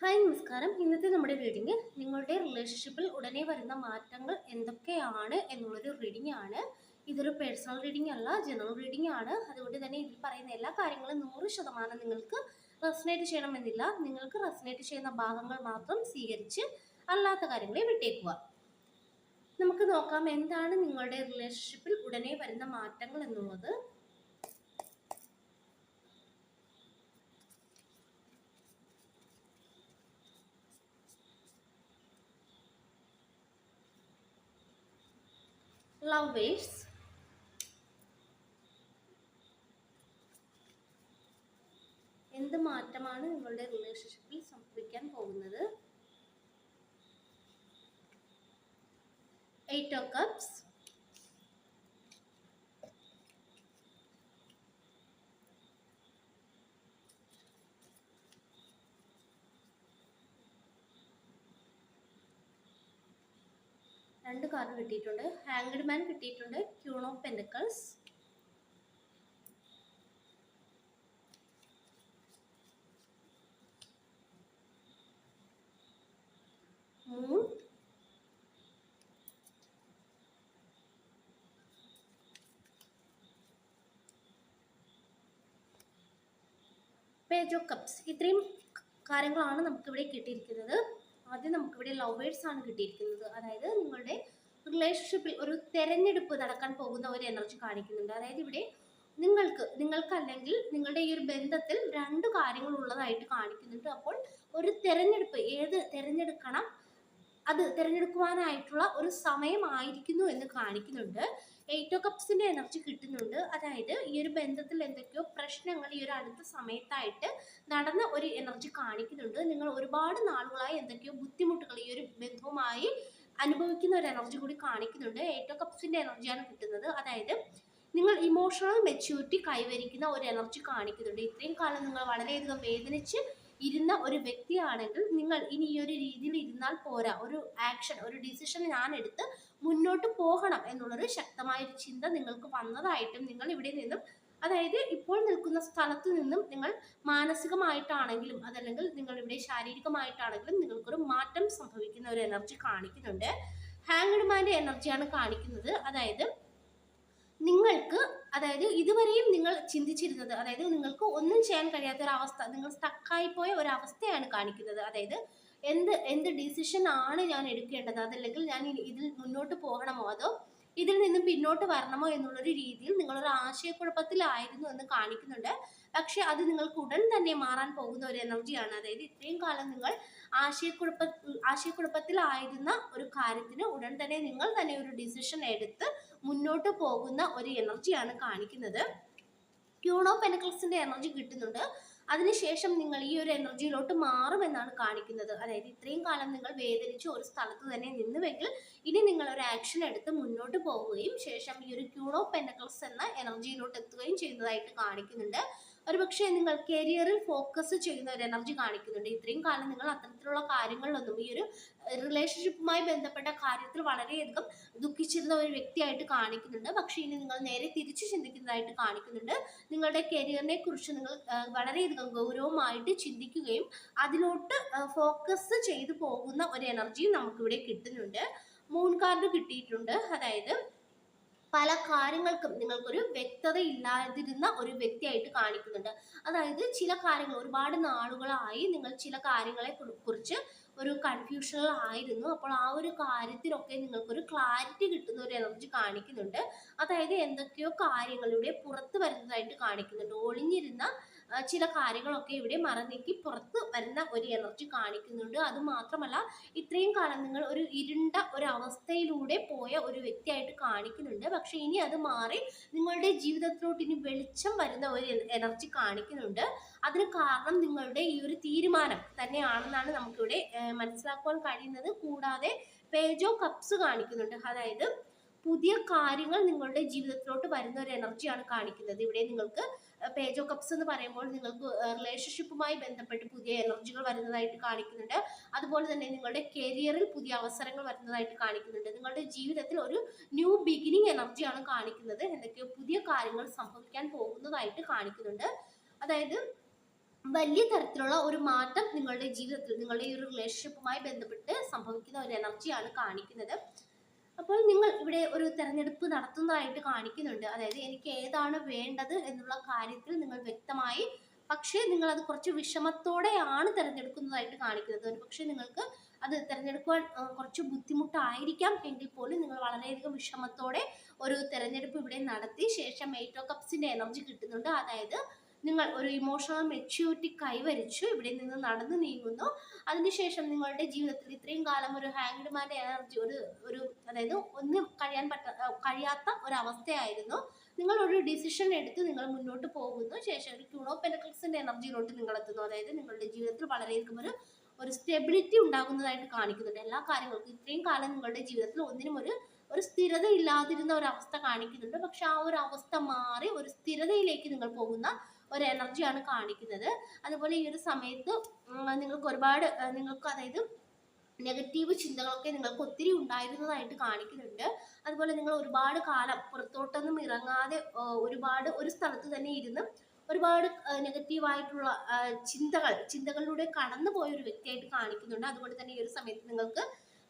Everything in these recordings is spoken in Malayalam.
ഹായ് നമസ്കാരം. ഇന്നത്തെ നമ്മുടെ റീഡിംഗ് നിങ്ങളുടെ റിലേഷൻഷിപ്പിൽ ഉടനെ വരുന്ന മാറ്റങ്ങൾ എന്തൊക്കെയാണ് എന്നുള്ളൊരു റീഡിംഗ് ആണ്. ഇതൊരു പേഴ്സണൽ റീഡിംഗ് അല്ല, ജനറൽ റീഡിംഗ് ആണ്. അതുകൊണ്ട് തന്നെ ഇതിൽ പറയുന്ന എല്ലാ കാര്യങ്ങളും 100% നിങ്ങൾക്ക് റെസനേറ്റ് ചെയ്യണമെന്നില്ല. നിങ്ങൾക്ക് റെസനേറ്റ് ചെയ്യുന്ന ഭാഗങ്ങൾ മാത്രം സ്വീകരിച്ച് അല്ലാത്ത കാര്യങ്ങളെ വിട്ടേക്കുക. നമുക്ക് നോക്കാം എന്താണ് നിങ്ങളുടെ റിലേഷൻഷിപ്പിൽ ഉടനെ വരുന്ന മാറ്റങ്ങൾ എന്നുള്ളത്. ലവേഴ്സ്, എന്ത് മാറ്റമാണ് നിങ്ങളുടെ റിലേഷൻഷിപ്പിൽ സംഭവിക്കാൻ പോകുന്നത്? 8 of Cups, രണ്ട് കാർഡ് കിട്ടിയിട്ടുണ്ട്. ഹാങ്ഡ് മാൻ കിട്ടിയിട്ടുണ്ട്. Queen of pentacles, moon, page of cups. ഇത്രയും കാര്യങ്ങളാണ് നമുക്കിവിടെ കിട്ടിയിരിക്കുന്നത്. ആദ്യം നമുക്കിവിടെ ലവേഴ്സ് ആണ് കിട്ടിയിരിക്കുന്നത്. അതായത് നിങ്ങളുടെ റിലേഷൻഷിപ്പിൽ ഒരു തെരഞ്ഞെടുപ്പ് നടക്കാൻ പോകുന്ന ഒരു എനർജി കാണിക്കുന്നുണ്ട്. അതായത് ഇവിടെ നിങ്ങൾക്കല്ലെങ്കിൽ നിങ്ങളുടെ ഈ ഒരു ബന്ധത്തിൽ രണ്ട് കാര്യങ്ങൾ ഉള്ളതായിട്ട് കാണിക്കുന്നുണ്ട്. അപ്പോൾ ഒരു തെരഞ്ഞെടുപ്പ്, ഏത് തിരഞ്ഞെടുക്കണം, അത് തിരഞ്ഞെടുക്കുവാനായിട്ടുള്ള ഒരു സമയമായിരിക്കുന്നു എന്ന് കാണിക്കുന്നുണ്ട്. 8 ഓഫ് കപ്സിന്റെ എനർജി കിട്ടുന്നുണ്ട്. അതായത് ഈ ഒരു ബന്ധത്തിൽ എന്തൊക്കെയോ പ്രശ്നങ്ങൾ ഈ ഒരു അടുത്ത സമയത്തായിട്ട് നടന്ന ഒരു എനർജി കാണിക്കുന്നുണ്ട്. നിങ്ങൾ ഒരുപാട് നാളുകളായി എന്തൊക്കെയോ ബുദ്ധിമുട്ടുകൾ ഈ ഒരു ബന്ധവുമായി അനുഭവിക്കുന്ന ഒരു എനർജി കൂടി കാണിക്കുന്നുണ്ട്. 8 ഓഫ് കപ്സിന്റെ എനർജിയാണ് കിട്ടുന്നത്. അതായത് നിങ്ങൾ ഇമോഷണൽ മെച്യൂരിറ്റി കൈവരിക്കുന്ന ഒരു എനർജി കാണിക്കുന്നുണ്ട്. ഇത്രയും കാലം നിങ്ങൾ വളരെയധികം വേദനിച്ച് ഇരുന്ന ഒരു വ്യക്തിയാണെങ്കിൽ നിങ്ങൾ ഇനി ഈ ഒരു രീതിയിൽ ഇരുന്നാൽ പോരാ, ഒരു ആക്ഷൻ, ഒരു ഡിസിഷൻ ഞാൻ എടുത്ത് മുന്നോട്ട് പോകണം എന്നുള്ളൊരു ശക്തമായൊരു ചിന്ത നിങ്ങൾക്ക് വന്നതായിട്ടും, നിങ്ങൾ ഇവിടെ നിന്നും, അതായത് ഇപ്പോൾ നിൽക്കുന്ന സ്ഥലത്ത് നിന്നും നിങ്ങൾ മാനസികമായിട്ടാണെങ്കിലും അതല്ലെങ്കിൽ നിങ്ങൾ ഇവിടെ ശാരീരികമായിട്ടാണെങ്കിലും നിങ്ങൾക്കൊരു മാറ്റം സംഭവിക്കുന്ന ഒരു എനർജി കാണിക്കുന്നുണ്ട്. ഹാങ്ഡ് മാന്റെ എനർജിയാണ് കാണിക്കുന്നത്. അതായത് നിങ്ങൾക്ക്, അതായത് ഇതുവരെയും നിങ്ങൾ ചിന്തിച്ചിരുന്നത്, അതായത് നിങ്ങൾക്ക് ഒന്നും ചെയ്യാൻ കഴിയാത്ത ഒരു അവസ്ഥ, നിങ്ങൾ സ്റ്റക്കായി പോയ ഒരു അവസ്ഥയാണ് കാണിക്കുന്നത്. അതായത് എന്ത് ഡിസിഷൻ ആണ് ഞാൻ എടുക്കേണ്ടത്, അതല്ലെങ്കിൽ ഞാൻ ഇതിൽ മുന്നോട്ട് പോകണമോ അതോ ഇതിൽ നിന്നും പിന്നോട്ട് വരണമോ എന്നുള്ളൊരു രീതിയിൽ നിങ്ങളൊരു ആശയക്കുഴപ്പത്തിലായിരുന്നു എന്ന് കാണിക്കുന്നുണ്ട്. പക്ഷെ അത് നിങ്ങൾക്ക് ഉടൻ തന്നെ മാറാൻ പോകുന്ന ഒരു എനർജിയാണ്. അതായത് ഇത്രയും കാലം നിങ്ങൾ ആശയക്കുഴപ്പത്തിലായിരുന്ന ഒരു കാര്യത്തിന് ഉടൻ തന്നെ നിങ്ങൾ തന്നെ ഒരു ഡിസിഷൻ എടുത്ത് മുന്നോട്ട് പോകുന്ന ഒരു എനർജിയാണ് കാണിക്കുന്നത്. ക്യൂൺ ഓഫ് പെന്റക്കിൾസിന്റെ എനർജി കിട്ടുന്നുണ്ട്. അതിനുശേഷം നിങ്ങൾ ഈ ഒരു എനർജിയിലോട്ട് മാറുമെന്നാണ് കാണിക്കുന്നത്. അതായത് ഇത്രയും കാലം നിങ്ങൾ വേദനിച്ച് ഒരു സ്ഥലത്ത് തന്നെ നിന്നുവെങ്കിൽ ഇനി നിങ്ങൾ ഒരു ആക്ഷൻ എടുത്ത് മുന്നോട്ട് പോവുകയും ശേഷം ഈ ഒരു ക്യൂൺ ഓഫ് പെന്റക്കിൾസ് എന്ന എനർജിയിലോട്ട് എത്തുകയും ചെയ്യുന്നതായിട്ട് കാണിക്കുന്നുണ്ട്. ഒരുപക്ഷെ നിങ്ങൾ കരിയറിൽ ഫോക്കസ് ചെയ്യുന്ന ഒരു എനർജി കാണിക്കുന്നുണ്ട്. ഇത്രയും കാലം നിങ്ങൾ അത്തരത്തിലുള്ള കാര്യങ്ങളിലൊന്നും, ഈ ഒരു റിലേഷൻഷിപ്പുമായി ബന്ധപ്പെട്ട കാര്യത്തിൽ വളരെയധികം ദുഃഖിച്ചിരുന്ന ഒരു വ്യക്തിയായിട്ട് കാണിക്കുന്നുണ്ട്. പക്ഷെ ഇനി നിങ്ങൾ നേരെ തിരിച്ചു ചിന്തിക്കുന്നതായിട്ട് കാണിക്കുന്നുണ്ട്. നിങ്ങളുടെ കരിയറിനെ കുറിച്ച് നിങ്ങൾ വളരെയധികം ഗൗരവമായിട്ട് ചിന്തിക്കുകയും അതിലോട്ട് ഫോക്കസ് ചെയ്തു പോകുന്ന ഒരു എനർജിയും നമുക്കിവിടെ കിട്ടുന്നുണ്ട്. മൂൺ കാർഡ് കിട്ടിയിട്ടുണ്ട്. അതായത് പല കാര്യങ്ങൾക്കും നിങ്ങൾക്കൊരു വ്യക്തത ഇല്ലാതിരുന്ന ഒരു വ്യക്തിയായിട്ട് കാണിക്കുന്നുണ്ട്. അതായത് ചില കാര്യങ്ങൾ, ഒരുപാട് നാളുകളായി നിങ്ങൾ ചില കാര്യങ്ങളെ കുറിച്ച് ഒരു കൺഫ്യൂഷനിലായിരുന്നു. അപ്പോൾ ആ ഒരു കാര്യത്തിലൊക്കെ നിങ്ങൾക്കൊരു ക്ലാരിറ്റി കിട്ടുന്ന ഒരു എനർജി കാണിക്കുന്നുണ്ട്. അതായത് എന്തൊക്കെയോ കാര്യങ്ങളിലൂടെ പുറത്ത് വരുന്നതായിട്ട് കാണിക്കുന്നുണ്ട്. ഒളിഞ്ഞിരുന്ന ചില കാര്യങ്ങളൊക്കെ ഇവിടെ മറനീക്കി പുറത്ത് വരുന്ന ഒരു എനർജി കാണിക്കുന്നുണ്ട്. അതുമാത്രമല്ല, ഇത്രയും കാലം നിങ്ങൾ ഒരു ഇരുണ്ട ഒരു അവസ്ഥയിലൂടെ പോയ ഒരു വ്യക്തിയായിട്ട് കാണിക്കുന്നുണ്ട്. പക്ഷെ ഇനി അത് മാറി നിങ്ങളുടെ ജീവിതത്തിലോട്ട് ഇനി വെളിച്ചം വരുന്ന ഒരു എനർജി കാണിക്കുന്നുണ്ട്. അതിന് കാരണം നിങ്ങളുടെ ഈ ഒരു തീരുമാനം തന്നെയാണെന്നാണ് നമുക്കിവിടെ മനസ്സിലാക്കുവാൻ കഴിയുന്നത്. കൂടാതെ പേജ് ഓഫ് കപ്സ് കാണിക്കുന്നുണ്ട്. അതായത് പുതിയ കാര്യങ്ങൾ നിങ്ങളുടെ ജീവിതത്തിലോട്ട് വരുന്ന ഒരു എനർജിയാണ് കാണിക്കുന്നത്. ഇവിടെ നിങ്ങൾക്ക് പേജ് ഓഫ് കപ്സ് എന്ന് പറയുമ്പോൾ നിങ്ങൾക്ക് റിലേഷൻഷിപ്പുമായി ബന്ധപ്പെട്ട് പുതിയ എനർജികൾ വരുന്നതായിട്ട് കാണിക്കുന്നുണ്ട്. അതുപോലെ തന്നെ നിങ്ങളുടെ കരിയറിൽ പുതിയ അവസരങ്ങൾ വരുന്നതായിട്ട് കാണിക്കുന്നുണ്ട്. നിങ്ങളുടെ ജീവിതത്തിൽ ഒരു ന്യൂ ബിഗിനിങ് എനർജിയാണ് കാണിക്കുന്നത്. എന്തൊക്കെയോ പുതിയ കാര്യങ്ങൾ സംഭവിക്കാൻ പോകുന്നതായിട്ട് കാണിക്കുന്നുണ്ട്. അതായത് വലിയ തരത്തിലുള്ള ഒരു മാറ്റം നിങ്ങളുടെ ജീവിതത്തിൽ, നിങ്ങളുടെ ഈ ഒരു റിലേഷൻഷിപ്പുമായി ബന്ധപ്പെട്ട് സംഭവിക്കുന്ന ഒരു എനർജിയാണ് കാണിക്കുന്നത്. അപ്പോൾ നിങ്ങൾ ഇവിടെ ഒരു തെരഞ്ഞെടുപ്പ് നടത്തുന്നതായിട്ട് കാണിക്കുന്നുണ്ട്. അതായത് എനിക്ക് ഏതാണ് വേണ്ടത് എന്നുള്ള കാര്യത്തിൽ നിങ്ങൾ വ്യക്തമായി, പക്ഷേ നിങ്ങൾ അത് കുറച്ച് വിഷമത്തോടെയാണ് തിരഞ്ഞെടുക്കുന്നതായിട്ട് കാണിക്കുന്നത്. ഒരു പക്ഷേ നിങ്ങൾക്ക് അത് തിരഞ്ഞെടുക്കുവാൻ കുറച്ച് ബുദ്ധിമുട്ടായിരിക്കാം എങ്കിൽ പോലും നിങ്ങൾ വളരെയധികം വിഷമത്തോടെ ഒരു തിരഞ്ഞെടുപ്പ് ഇവിടെ നടത്തി ശേഷം 8 ഓഫ് കപ്സിന്റെ എനർജി കിട്ടുന്നുണ്ട്. അതായത് നിങ്ങൾ ഒരു ഇമോഷണൽ മെച്യൂരിറ്റി കൈവരിച്ചു, ഇവിടെ നിന്ന് നടന്നു നീങ്ങുന്നു. അതിനുശേഷം നിങ്ങളുടെ ജീവിതത്തിൽ ഇത്രയും കാലം ഒരു ഹാങ്ഡ്മാൻ്റെ എനർജി, ഒരു അതായത് ഒന്നും കഴിയാത്ത ഒരവസ്ഥയായിരുന്നു. നിങ്ങൾ ഒരു ഡിസിഷൻ എടുത്ത് നിങ്ങൾ മുന്നോട്ട് പോകുന്നു. ശേഷം ഒരു ക്യൂൺ ഓഫ് പെന്റക്കിൾസിന്റെ എനർജിയിലോട്ട് നിങ്ങൾ എത്തുന്നു. അതായത് നിങ്ങളുടെ ജീവിതത്തിൽ വളരെയധികം ഒരു സ്റ്റെബിലിറ്റി ഉണ്ടാകുന്നതായിട്ട് കാണിക്കുന്നുണ്ട്. എല്ലാ കാര്യങ്ങൾക്കും ഇത്രയും കാലം നിങ്ങളുടെ ജീവിതത്തിൽ ഒന്നിനും ഒരു സ്ഥിരത ഇല്ലാതിരുന്ന ഒരു അവസ്ഥ കാണിക്കുന്നുണ്ട്. പക്ഷെ ആ ഒരു അവസ്ഥ മാറി ഒരു സ്ഥിരതയിലേക്ക് നിങ്ങൾ പോകുന്ന ഒരു എനർജിയാണ് കാണിക്കുന്നത്. അതുപോലെ ഈ ഒരു സമയത്ത് നിങ്ങൾക്ക് ഒരുപാട് അതായത് നെഗറ്റീവ് ചിന്തകളൊക്കെ നിങ്ങൾക്ക് ഒത്തിരി ഉണ്ടായിരുന്നതായിട്ട് കാണിക്കുന്നുണ്ട്. അതുപോലെ നിങ്ങൾ ഒരുപാട് കാലം പുറത്തോട്ടൊന്നും ഇറങ്ങാതെ ഒരു സ്ഥലത്ത് തന്നെ ഇരുന്ന് ഒരുപാട് നെഗറ്റീവായിട്ടുള്ള ചിന്തകളിലൂടെ കടന്നു പോയ ഒരു വ്യക്തിയായിട്ട് കാണിക്കുന്നുണ്ട്. അതുകൊണ്ട് തന്നെ ഈ ഒരു സമയത്ത് നിങ്ങൾക്ക്,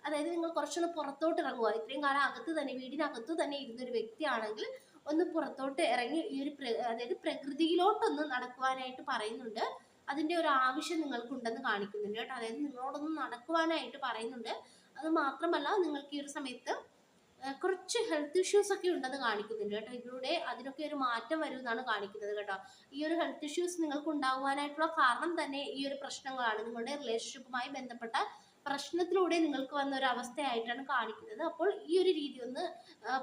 അതായത് നിങ്ങൾ കുറച്ചൊന്ന് പുറത്തോട്ട് ഇറങ്ങുക. ഇത്രയും കാലം വീടിനകത്ത് തന്നെ ഇരുന്നൊരു വ്യക്തിയാണെങ്കിൽ ഒന്ന് പുറത്തോട്ട് ഇറങ്ങി ഈ ഒരു അതായത് പ്രകൃതിയിലോട്ടൊന്ന് നടക്കുവാനായിട്ട് പറയുന്നുണ്ട്. അതിൻ്റെ ഒരു ആവശ്യം നിങ്ങൾക്കുണ്ടെന്ന് കാണിക്കുന്നുണ്ട് കേട്ടോ. അതായത് നിങ്ങളോടൊന്ന് നടക്കുവാനായിട്ട് പറയുന്നുണ്ട്. അത് മാത്രമല്ല നിങ്ങൾക്ക് ഈ ഒരു സമയത്ത് കുറച്ച് ഹെൽത്ത് ഇഷ്യൂസ് ഒക്കെ ഉണ്ടെന്ന് കാണിക്കുന്നുണ്ട് കേട്ടോ. ഇതിലൂടെ അതിനൊക്കെ ഒരു മാറ്റം വരുമെന്നാണ് കാണിക്കുന്നത് കേട്ടോ. ഈ ഒരു ഹെൽത്ത് ഇഷ്യൂസ് നിങ്ങൾക്ക് ഉണ്ടാകുവാനായിട്ടുള്ള കാരണം തന്നെ ഈ ഒരു പ്രശ്നങ്ങളാണ്. നിങ്ങളുടെ റിലേഷൻഷിപ്പുമായി ബന്ധപ്പെട്ട പ്രശ്നത്തിലൂടെ നിങ്ങൾക്ക് വന്ന ഒരു അവസ്ഥയായിട്ടാണ് കാണിക്കുന്നത്. അപ്പോൾ ഈ ഒരു രീതി ഒന്ന്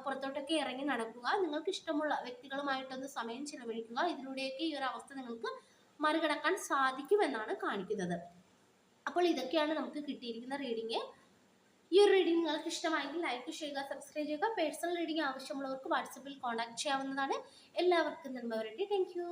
പുറത്തോട്ടൊക്കെ ഇറങ്ങി നടക്കുക, നിങ്ങൾക്ക് ഇഷ്ടമുള്ള വ്യക്തികളുമായിട്ടൊന്ന് സമയം ചിലവഴിക്കുക. ഇതിലൂടെയൊക്കെ ഈ ഒരു അവസ്ഥ നിങ്ങൾക്ക് മറികടക്കാൻ സാധിക്കുമെന്നാണ് കാണിക്കുന്നത്. അപ്പോൾ ഇതൊക്കെയാണ് നമുക്ക് കിട്ടിയിരിക്കുന്ന റീഡിങ്. ഈ ഒരു റീഡിംഗ് നിങ്ങൾക്ക് ഇഷ്ടമായെങ്കിൽ ലൈക്ക് ചെയ്യുക, സബ്സ്ക്രൈബ് ചെയ്യുക. പേഴ്സണൽ റീഡിംഗ് ആവശ്യമുള്ളവർക്ക് വാട്സപ്പിൽ കോൺടാക്ട് ചെയ്യാവുന്നതാണ്. എല്ലാവർക്കും നന്മ വരട്ടെ. Thank you.